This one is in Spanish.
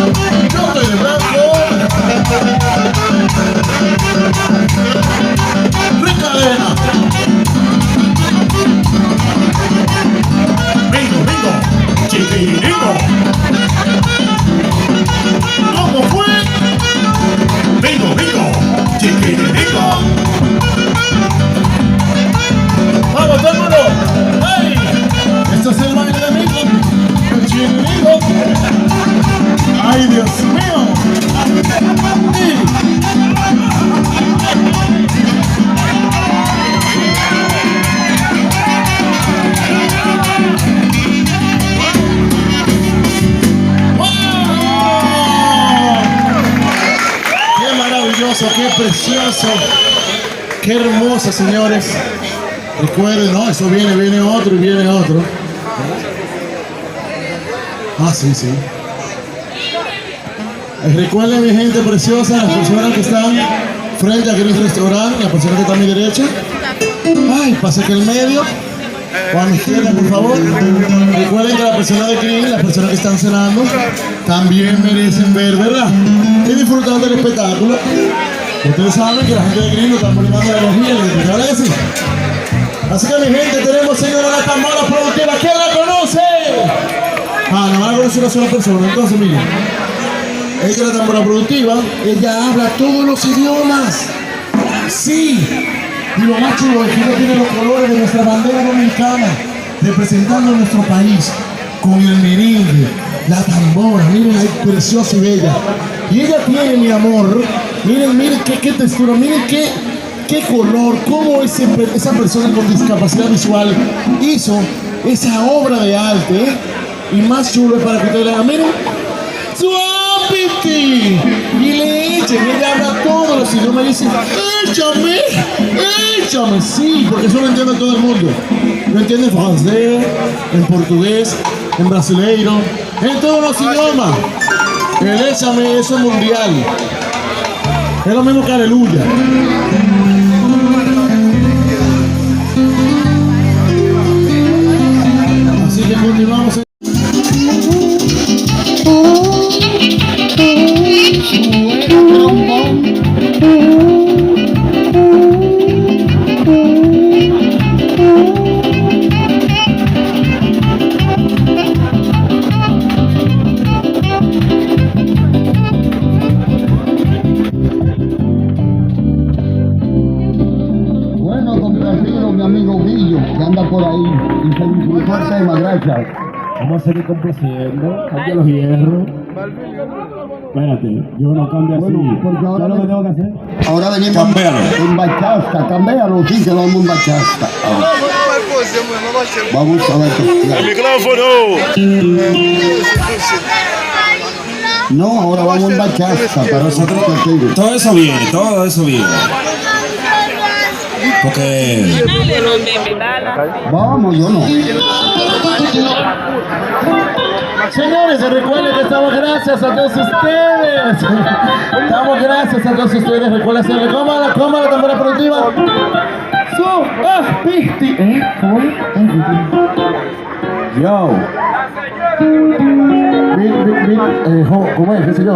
Yo estoy de blanco. Ricadena. Bingo, bingo. Chiquirico. ¿Cómo fue? Bingo, bingo. Chiquirico. ¡Vamos, todo el mundo! ¡Hey! Esto es el baile de Bingo. El chiquirico. ¡Ay, Dios mío! ¡Qué maravilloso! ¡Qué precioso! ¡Qué hermoso, señores! Recuerden, ¿no? Eso viene otro y viene otro. Ah, sí, sí. Recuerden, mi gente preciosa, las personas que están frente a aquel restaurante, la persona que está a mi derecha. Ay, pase que el medio. O a mi izquierda, por favor. Recuerden que la persona de aquí, las personas que están cenando, también merecen ver, ¿verdad? Y disfrutar del espectáculo. Ustedes saben que la gente de Green nos está poniendo la energía, ¿verdad que sí? Así que, mi gente, tenemos, señora, la tambora productiva. ¿Quién la conoce? Ah, no la conoce una sola persona. Entonces, miren. Ella es la tambora productiva. Ella habla todos los idiomas. Sí. Y lo más chulo es que ella tiene los colores de nuestra bandera dominicana, representando nuestro país, con el merengue, la tambora. Miren ahí, preciosa y bella. Y ella tiene, mi amor, miren qué textura, miren qué color, cómo esa persona con discapacidad visual hizo esa obra de arte, ¿eh? Y más chulo es para que ustedes la hagan. Miren, ¡suapiti! Y le echen, ella habla todos los idiomas y dice, ¡échame! Sí, porque eso lo entiende todo el mundo. Lo entiende en francés, en portugués, en brasileiro, en todos los idiomas. El échame, eso es mundial. Es lo mismo que aleluya. Así que continuamos. Que anda por ahí y se disfrutó el tema, gracias. Vamos a seguir complaciendo, cambia los hierros. Espérate, yo no cambio así. Porque ahora lo que tengo que hacer. Ahora venimos en bachata, cambialo, sí, que vamos en bachata. Vamos a ver. El micrófono. No, ahora vamos en bachata para nosotros. Todo eso viene. Porque vamos, yo no. Señores, recuerden que estamos gracias a todos ustedes. Estamos gracias a todos ustedes. Recuerden hacerle coma la tambora productiva. Pisti. ¿Cómo es? Yo. ¿Cómo es? ¿Qué sé yo?